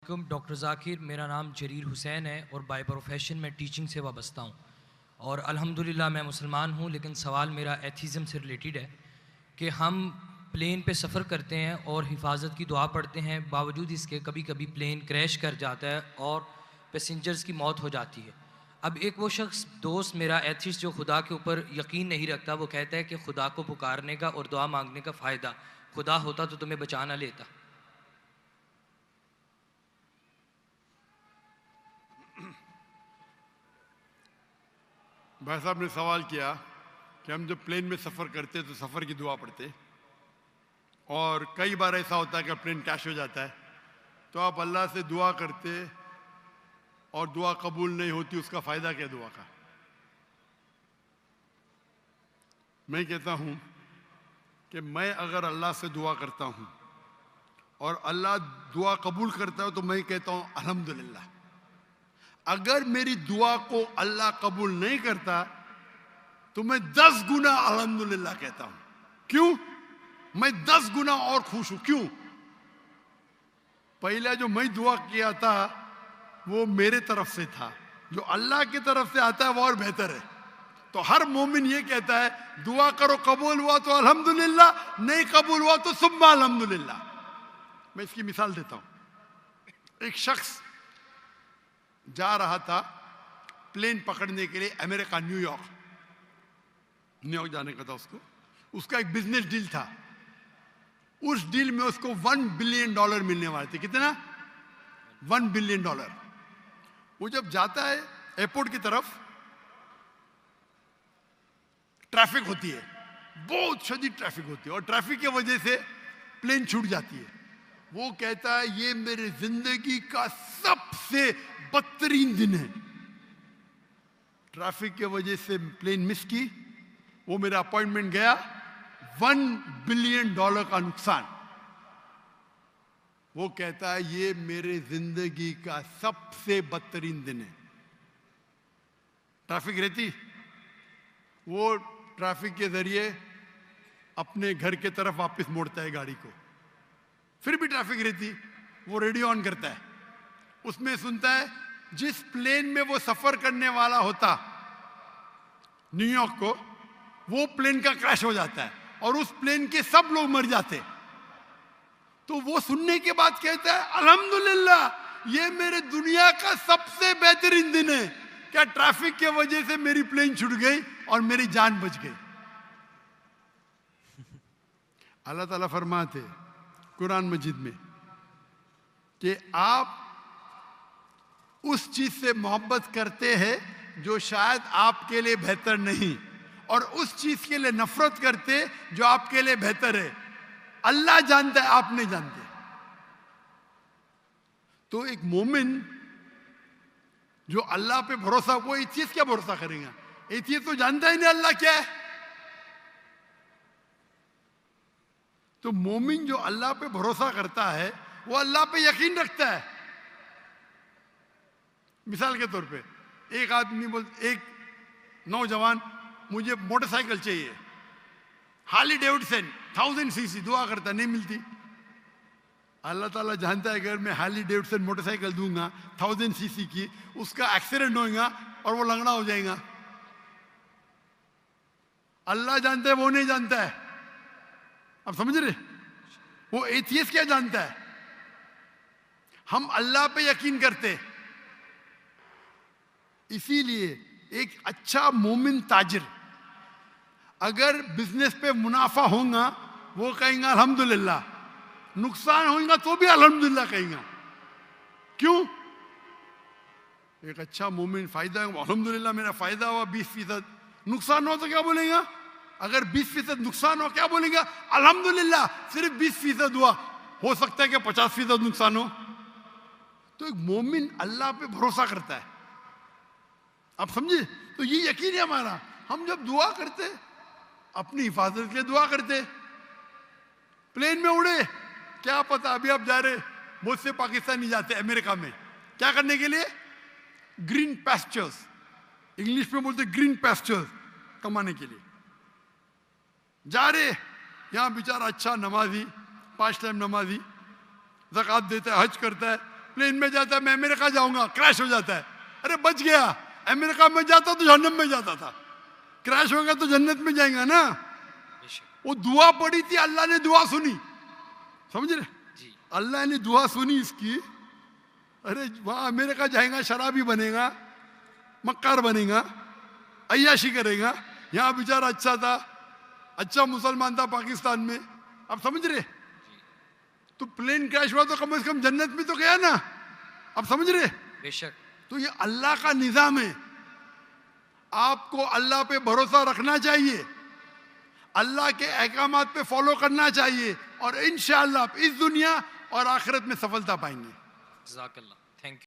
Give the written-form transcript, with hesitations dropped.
अस्सलामुअलैकुम। डॉक्टर ज़ाकिर, मेरा नाम जरीर हुसैन है और बाय प्रोफेशन में टीचिंग से वाबस्ता हूँ और अल्हम्दुलिल्लाह मैं मुसलमान हूँ। लेकिन सवाल मेरा एथीज़म से रिलेटेड है कि हम प्लेन पे सफ़र करते हैं और हिफाजत की दुआ पढ़ते हैं, बावजूद इसके कभी कभी प्लेन क्रैश कर जाता है और पैसेंजर्स की मौत हो जाती है। अब एक वो शख्स दोस्त मेरा एथिस्ट जो खुदा के ऊपर यकीन नहीं रखता, वो कहता है कि खुदा को पुकारने का और दुआ मांगने का फ़ायदा, खुदा होता तो तुम्हें बचा ना लेता। भाई साहब ने सवाल किया कि हम जब प्लेन में सफ़र करते तो सफ़र की दुआ पढ़ते, और कई बार ऐसा होता है कि प्लेन क्रैश हो जाता है तो आप अल्लाह से दुआ करते और दुआ कबूल नहीं होती, उसका फ़ायदा क्या दुआ का? मैं कहता हूँ कि मैं अगर अल्लाह से दुआ करता हूँ और अल्लाह दुआ कबूल करता है तो मैं कहता हूँ अल्हम्दुलिल्लाह। अगर मेरी दुआ को अल्लाह कबूल नहीं करता तो मैं 10 गुना अल्हम्दुलिल्लाह कहता हूं। क्यों? मैं 10 गुना और खुश हूं। क्यों? पहला जो मैं दुआ किया था वो मेरे तरफ से था, जो अल्लाह की तरफ से आता है वो और बेहतर है। तो हर मोमिन ये कहता है दुआ करो, कबूल हुआ तो अल्हम्दुलिल्लाह, नहीं कबूल हुआ तो सुम्मा अल्हम्दुलिल्लाह। मैं इसकी मिसाल देता हूं। एक शख्स जा रहा था प्लेन पकड़ने के लिए अमेरिका, न्यूयॉर्क जाने का था उसको। उसका एक बिजनेस डील था, उस डील में उसको $1 बिलियन मिलने वाले थे। कितना? $1 बिलियन। वो जब जाता है एयरपोर्ट की तरफ, ट्रैफिक होती है, बहुत शदीद ट्रैफिक होती है, और ट्रैफिक की वजह से प्लेन छूट जाती है। वो कहता है ये मेरे जिंदगी का सबसे बदतरीन दिन है। ट्रैफिक की वजह से प्लेन मिस की, वो मेरा अपॉइंटमेंट गया, $1 बिलियन का नुकसान। वो कहता है ये मेरे जिंदगी का सबसे बदतरीन दिन है। ट्रैफिक रहती, वो ट्रैफिक के जरिए अपने घर के तरफ वापस मोड़ता है गाड़ी को। फिर भी ट्रैफिक रहती, वो रेडियो ऑन करता है, उसमें सुनता है जिस प्लेन में वो सफर करने वाला होता न्यूयॉर्क को, वो प्लेन का क्रैश हो जाता है और उस प्लेन के सब लोग मर जाते। तो वो सुनने के बाद कहता है अल्हम्दुलिल्लाह, ये मेरे दुनिया का सबसे बेहतरीन दिन है। क्या ट्रैफिक की वजह से मेरी प्लेन छूट गई और मेरी जान बच गई। अल्लाह ताला फरमाते कुरान मजीद में कि आप उस चीज से मोहब्बत करते हैं जो शायद आपके लिए बेहतर नहीं, और उस चीज के लिए नफरत करते जो आपके लिए बेहतर है। अल्लाह जानता है, आप नहीं जानते। तो एक मोमिन जो अल्लाह पे भरोसा, वो एथियस्ट क्या भरोसा करेगा? एथियस्ट तो जानता ही नहीं अल्लाह क्या है। तो मोमिन जो अल्लाह पे भरोसा करता है वो अल्लाह पे यकीन रखता है। मिसाल के तौर पे एक आदमी एक नौजवान, मुझे मोटरसाइकिल चाहिए, हार्ली डेविडसन 1000 सीसी, दुआ करता नहीं मिलती। अल्लाह ताला जानता है अगर मैं हार्ली डेविडसन मोटरसाइकिल दूंगा 1000 सीसी की, उसका एक्सीडेंट होगा और वो लंगड़ा हो जाएगा। अल्लाह जानता है, वो नहीं जानता है। अब समझ रहे? वो एथियस्ट क्या जानता है? हम अल्लाह पे यकीन करते। इसीलिए एक अच्छा मोमिन ताजिर अगर बिजनेस पे मुनाफा होगा वो कहेगा अल्हम्दुलिल्लाह, नुकसान होगा तो भी अल्हम्दुलिल्लाह कहेगा। क्यों? एक अच्छा मोमिन फायदा, अल्हम्दुलिल्लाह मेरा फायदा हुआ 20%, नुकसान हो तो क्या बोलेगा? अगर 20% नुकसान हो क्या बोलेगा? अल्हम्दुलिल्लाह सिर्फ 20% हुआ, हो सकता है कि 50% नुकसान हो। तो एक मोमिन अल्लाह पे भरोसा करता है। आप समझे? तो ये यकीन है हमारा। हम जब दुआ करते, अपनी हिफाजत के लिए दुआ करते, प्लेन में उड़े, क्या पता अभी आप जा रहे, बहुत से पाकिस्तानी जाते अमेरिका में क्या करने के लिए? ग्रीन पैस्चर्स, इंग्लिश में बोलते ग्रीन पैस्चर्स, कमाने के लिए जा रहे। यहां बेचारा अच्छा नमाजी, 5 टाइम नमाजी, ज़कात देता है, हज करता है, प्लेन में जाता है, मैं अमेरिका जाऊंगा, क्रैश हो जाता है, अरे बच गया, अमेरिका में जाता तो जहन्नम में जाता था, क्रैश हो गया तो जन्नत में जाएगा ना। बेशक वो दुआ पड़ी थी, अल्लाह ने दुआ सुनी, समझ रहे, जी। अल्लाह ने दुआ सुनी इसकी। अरे वहां अमेरिका जाएगा, शराबी बनेगा, मक्कार बनेगा, अय्याशी करेगा, यहाँ बेचारा अच्छा था, अच्छा मुसलमान था पाकिस्तान में, आप समझ रहे। तो प्लेन क्रैश हुआ तो कम से कम जन्नत में तो गया ना, आप समझ रहे। बेशक तो ये अल्लाह का निज़ाम है, आपको अल्लाह पे भरोसा रखना चाहिए, अल्लाह के अहकामात पे फॉलो करना चाहिए, और इंशाअल्लाह आप इस दुनिया और आखिरत में सफलता पाएंगे। जज़ाकल्लाह।